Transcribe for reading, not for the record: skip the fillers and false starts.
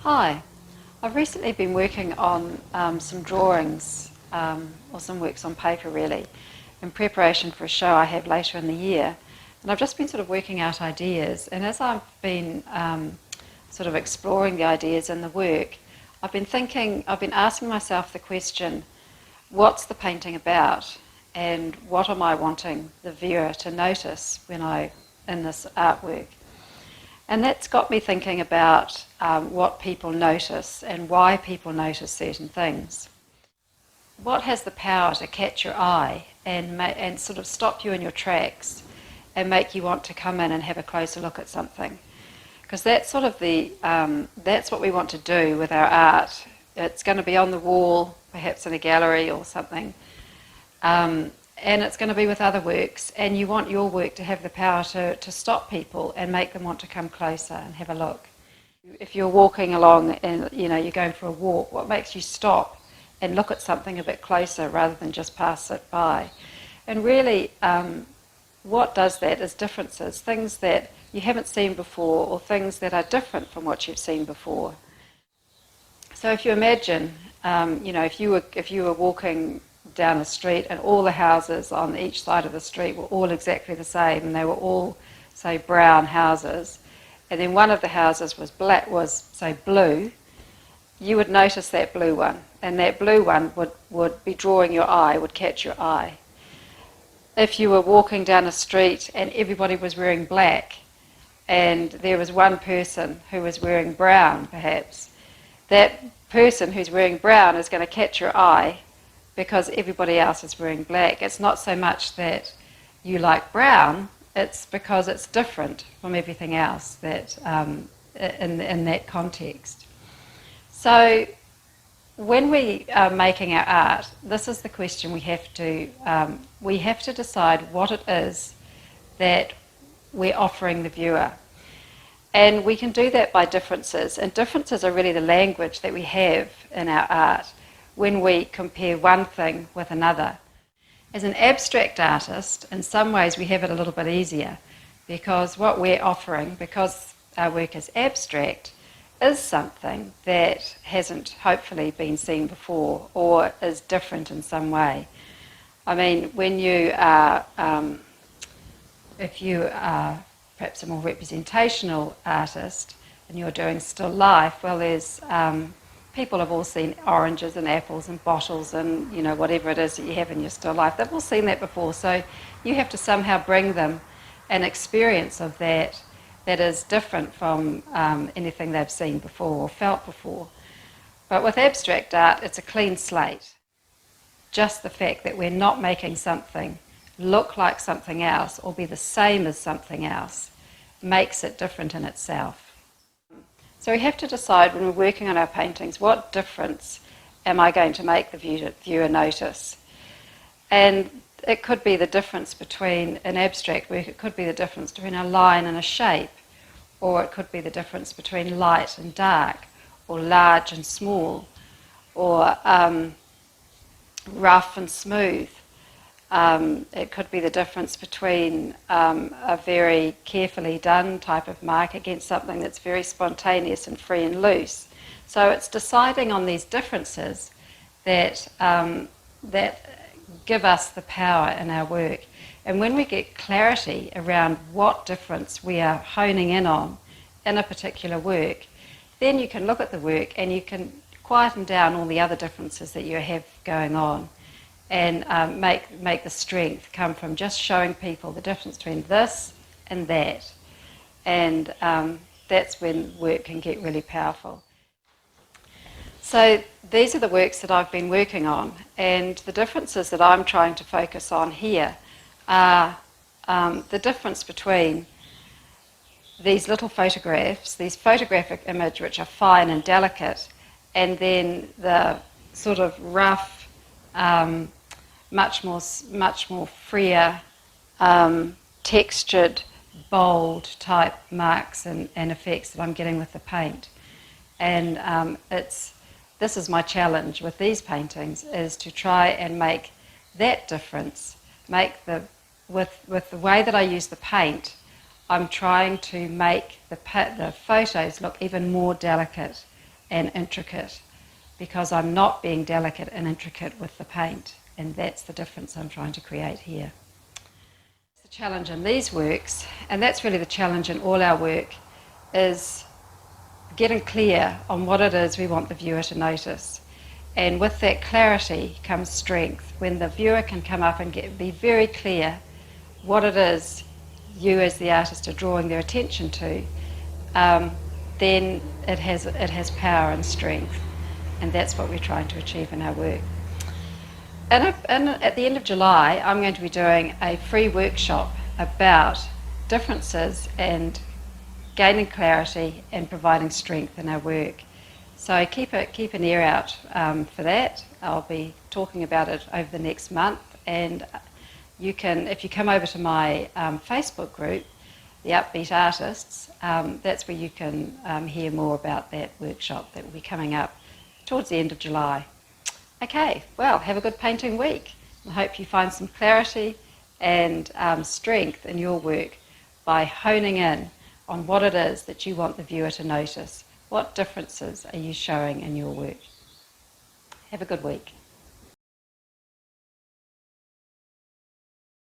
Hi, I've recently been working on some drawings or some works on paper really in preparation for a show I have later in the year, and I've just been sort of working out ideas, and as I've been sort of exploring the ideas in the work, I've been asking myself the question, what's the painting about and what am I wanting the viewer to notice in this artwork? And that's got me thinking about what people notice and why people notice certain things. What has the power to catch your eye and sort of stop you in your tracks and make you want to come in and have a closer look at something? Because that's sort of that's what we want to do with our art. It's going to be on the wall, perhaps in a gallery or something. And it's going to be with other works, and you want your work to have the power to stop people and make them want to come closer and have a look. If you're walking along and you're going for a walk, what makes you stop and look at something a bit closer rather than just pass it by? And really, what does that is differences, things that you haven't seen before or things that are different from what you've seen before. So if you imagine, if you were walking down the street and all the houses on each side of the street were all exactly the same and they were all, say, brown houses, and then one of the houses was say blue, you would notice that blue one, and that blue one would be drawing your eye, would catch your eye. If you were walking down a street and everybody was wearing black and there was one person who was wearing brown perhaps, that person who's wearing brown is going to catch your eye because everybody else is wearing black. It's not so much that you like brown, it's because it's different from everything else that in that context. So when we are making our art, this is the question we have to decide what it is that we're offering the viewer. And we can do that by differences, and differences are really the language that we have in our art when we compare one thing with another. As an abstract artist, in some ways we have it a little bit easier because what we're offering, because our work is abstract, is something that hasn't hopefully been seen before or is different in some way. I mean, when you are, if you are perhaps a more representational artist and you're doing still life, well, there's people have all seen oranges and apples and bottles and whatever it is that you have in your still life. They've all seen that before, so you have to somehow bring them an experience of that is different from anything they've seen before or felt before. But with abstract art, it's a clean slate. Just the fact that we're not making something look like something else or be the same as something else makes it different in itself. So we have to decide when we're working on our paintings, what difference am I going to make the viewer notice? And it could be the difference between an abstract work, it could be the difference between a line and a shape, or it could be the difference between light and dark, or large and small, or rough and smooth. It could be the difference between a very carefully done type of mark against something that's very spontaneous and free and loose. So it's deciding on these differences that give us the power in our work. And when we get clarity around what difference we are honing in on in a particular work, then you can look at the work and you can quieten down all the other differences that you have going on, and make the strength come from just showing people the difference between this and that. And that's when work can get really powerful. So these are the works that I've been working on, and the differences that I'm trying to focus on here are the difference between these little photographs, these photographic images which are fine and delicate, and then the sort of rough, much more freer, textured, bold type marks and effects that I'm getting with the paint. And this is my challenge with these paintings, is to try and make that difference, with the way that I use the paint, I'm trying to make the photos look even more delicate and intricate, because I'm not being delicate and intricate with the paint, and that's the difference I'm trying to create here. The challenge in these works, and that's really the challenge in all our work, is getting clear on what it is we want the viewer to notice. And with that clarity comes strength. When the viewer can come up and be very clear what it is you as the artist are drawing their attention to, then it has power and strength. And that's what we're trying to achieve in our work. And at the end of July, I'm going to be doing a free workshop about differences and gaining clarity and providing strength in our work. So keep an ear out for that. I'll be talking about it over the next month, and you can, if you come over to my Facebook group, the Upbeat Artists, that's where you can hear more about that workshop that will be coming up towards the end of July. Okay, well, have a good painting week. I hope you find some clarity and strength in your work by honing in on what it is that you want the viewer to notice. What differences are you showing in your work? Have a good week.